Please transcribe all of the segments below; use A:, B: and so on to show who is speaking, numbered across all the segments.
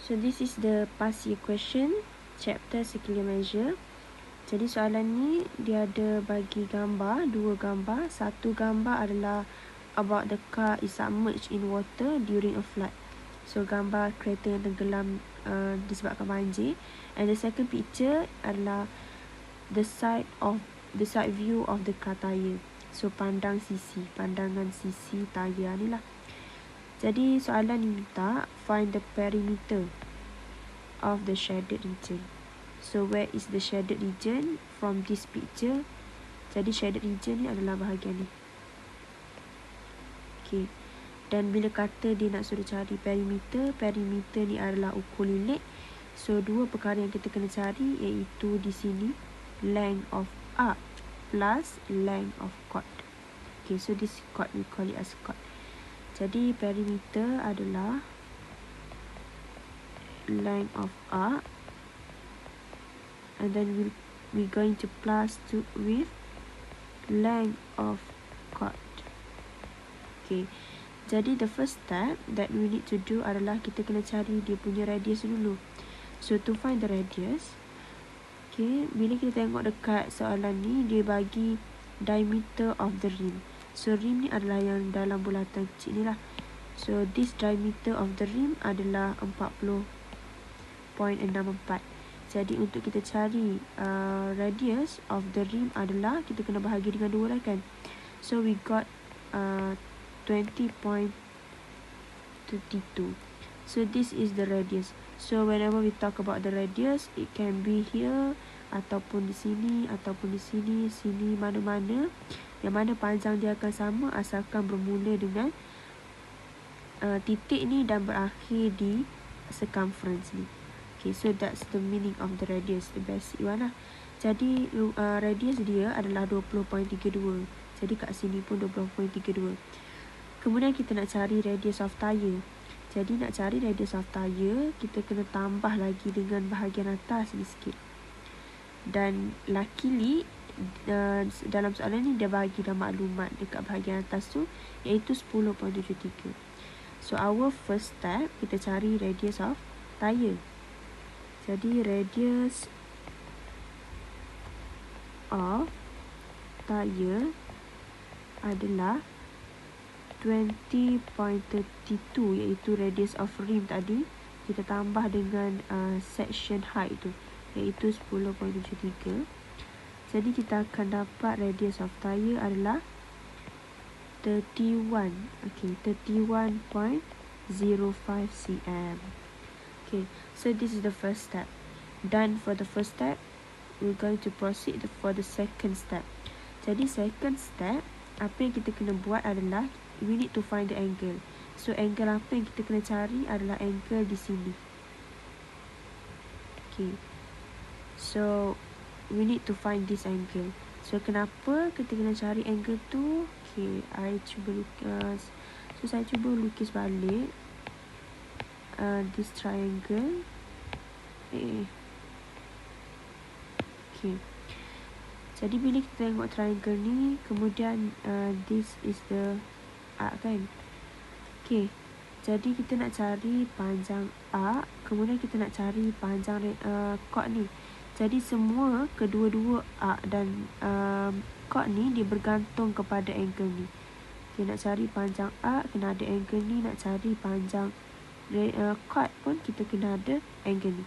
A: So this is the past year question, chapter circular measure. Jadi soalan ni dia ada bagi gambar, dua gambar. Satu gambar adalah about the car is submerged in water during a flood. So gambar kereta yang tenggelam disebabkan banjir. And the second picture adalah the side view of the car tire. So pandangan sisi tayar ni lah. Jadi soalan ni minta find the perimeter of the shaded region. So where is the shaded region from this picture? Jadi shaded region ni adalah bahagian ni. Okay. Dan bila kata dia nak suruh cari perimeter ni adalah ukur lilit. So dua perkara yang kita kena cari iaitu di sini length of arc plus length of chord. Okay, so this chord we call it as chord. Jadi perimeter adalah length of arc, and then we're going to plus with length of chord. Okay, jadi the first step that we need to do adalah kita kena cari dia punya radius dulu. So to find the radius, okay, bila kita tengok dekat soalan ni, dia bagi diameter of the rim. So rim ni adalah yang dalam bulatan kecil ni lah. So this diameter of the rim adalah 40.64. Jadi untuk kita cari radius of the rim adalah kita kena bahagi dengan 2 lah kan. So we got 20.32. So this is the radius. So whenever we talk about the radius, it can be here ataupun di sini ataupun di sini, mana-mana. Yang mana panjang dia akan sama asalkan bermula dengan titik ni dan berakhir di circumference ni. Okay, so that's the meaning of the radius, the basic one lah. Jadi radius dia adalah 20.32. Jadi kat sini pun 20.32. Kemudian kita nak cari radius of tire. Jadi nak cari radius of tire, kita kena tambah lagi dengan bahagian atas ni sikit. Dan luckily dalam soalan ni dia bagi dah maklumat dekat bahagian atas tu iaitu 10.73. So our first step, kita cari radius of tire. Jadi radius of tire adalah 20.32 iaitu radius of rim tadi. Kita tambah dengan section height tu iaitu 10.73. Jadi kita akan dapat radius of tire adalah 31. Okay, 31.05 cm. Okay, so this is the first step. Done for the first step, we're going to proceed for the second step. Jadi second step, apa yang kita kena buat adalah we need to find the angle. So angle apa yang kita kena cari adalah angle di sini. Okay, so we need to find this angle. So kenapa kita kena cari angle tu? Okay, I cuba lukis. So saya cuba lukis balik this triangle. Okay, jadi bila kita tengok triangle ni, kemudian this is the arc kan. Okay, jadi kita nak cari panjang arc, kemudian kita nak cari panjang chord ni. Jadi semua kedua-dua arc dan chord ni dia bergantung kepada angle ni. Okay, nak cari panjang arc kena ada angle ni, nak cari panjang chord pun kita kena ada angle ni.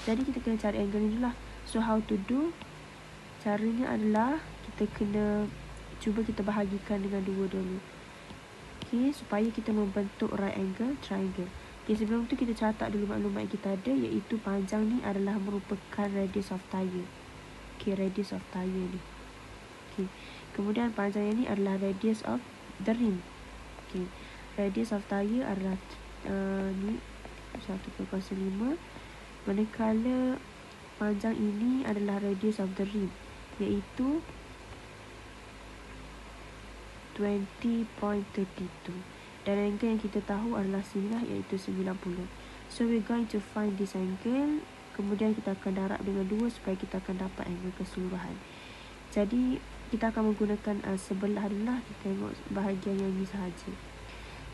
A: Jadi kita kena cari angle ni dulu lah. So how to do? Caranya adalah kita kena cuba kita bahagikan dengan 2 dulu. Okay, supaya kita membentuk right angle triangle. Okay, sebelum tu kita catat dulu maklumat yang kita ada iaitu panjang ni adalah merupakan radius of tire. Okay, radius of tire ni. Okay, kemudian panjang yang ni adalah radius of the rim. Okay, radius of tire adalah ni 1.05. Manakala panjang ini adalah radius of the rim iaitu 20.32. Dan angle yang kita tahu adalah sini lah iaitu 90. So we're going to find this angle. Kemudian kita akan darab dengan 2 supaya kita akan dapat angle keseluruhan. Jadi kita akan menggunakan sebelah adalah kita tengok bahagian yang ni sahaja.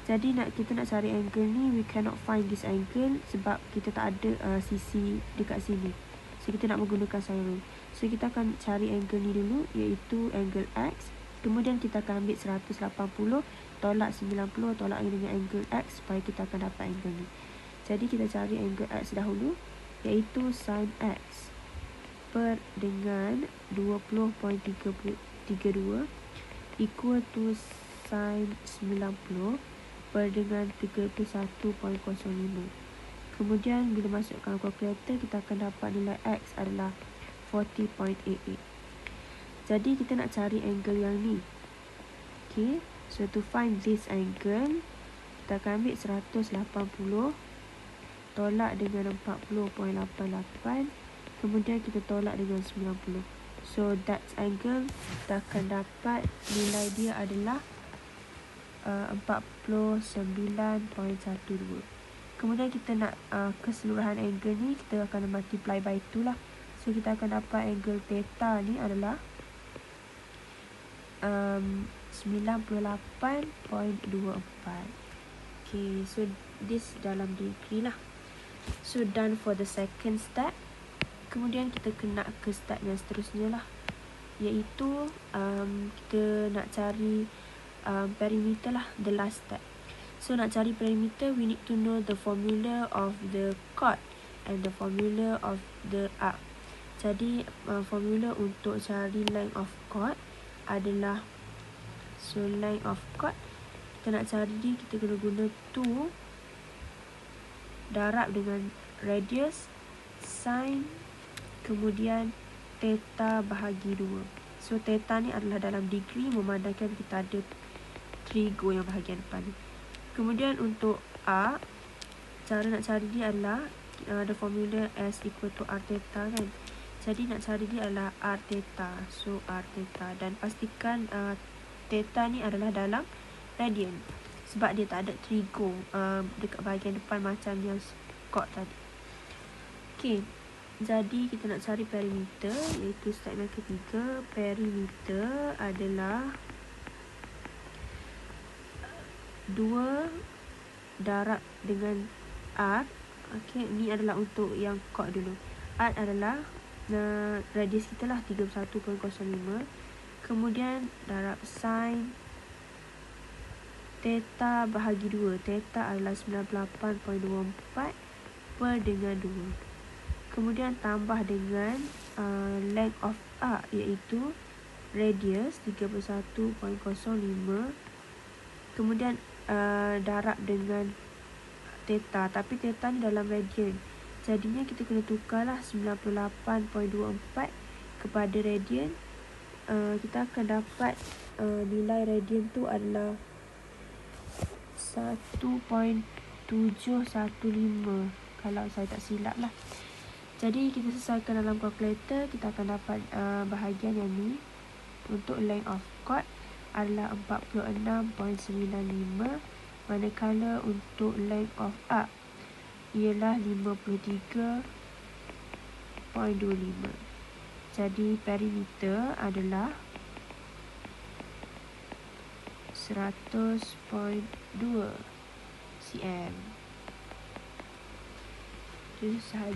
A: Jadi kita nak cari angle ni, we cannot find this angle sebab kita tak ada sisi dekat sini. So kita nak menggunakan sine rule. So kita akan cari angle ni dulu, iaitu angle X. Kemudian kita akan ambil 180 tolak 90 tolak dengan angle X supaya kita akan dapat angle ni. Jadi kita cari angle X dahulu, iaitu sin X per dengan 20.32 equal to sin 90 per dengan 31.05. Kemudian bila masukkan kalkulator, kita akan dapat nilai X adalah 40.88. Jadi kita nak cari angle yang ni. Okay, so to find this angle, kita akan ambil 180 tolak dengan 40.88, kemudian kita tolak dengan 90. So that's angle, kita akan dapat nilai dia adalah 49.12. Kemudian kita nak keseluruhan angle ni, kita akan multiply by 2 lah. So kita akan dapat angle theta ni adalah 98.24. Okay, so this dalam degree lah. So done for the second step. Kemudian kita kena ke step yang seterusnya lah, iaitu kita nak cari perimeter lah, the last step. So nak cari perimeter, we need to know the formula of the chord and the formula of the arc. Jadi formula untuk cari length of chord adalah, so length of chord kita nak cari dia, kita kena guna 2 darab dengan radius sin kemudian theta bahagi 2. So theta ni adalah dalam degree, memandangkan kita ada trigo yang bahagian depan ni. Kemudian untuk arc, cara nak cari dia adalah the formula S equal to R theta kan. Jadi nak cari dia adalah R theta. So R theta, dan pastikan theta ni adalah dalam radian sebab dia tak ada trigo dekat bahagian depan macam yang chord tadi. Okay, jadi kita nak cari perimeter, iaitu step yang ketiga. Perimeter adalah 2 darab dengan arc. Okay, ni adalah untuk yang chord dulu. Arc adalah radius kita lah 31.05. Kemudian darab sin theta bahagi 2. Theta adalah 98.24 per dengan 2. Kemudian tambah dengan length of arc, iaitu radius 31.05. Kemudian darab dengan theta, tapi theta ni dalam radian, jadinya kita kena tukarlah 98.24 kepada radian. Kita akan dapat nilai radian tu adalah 1.715 kalau saya tak silap lah. Jadi kita selesaikan dalam kalkulator, kita akan dapat bahagian yang ni. Untuk length of chord adalah 46.95, manakala untuk length of arc ialah 53.25. Jadi perimeter adalah 100.2 cm. Itu sahaja.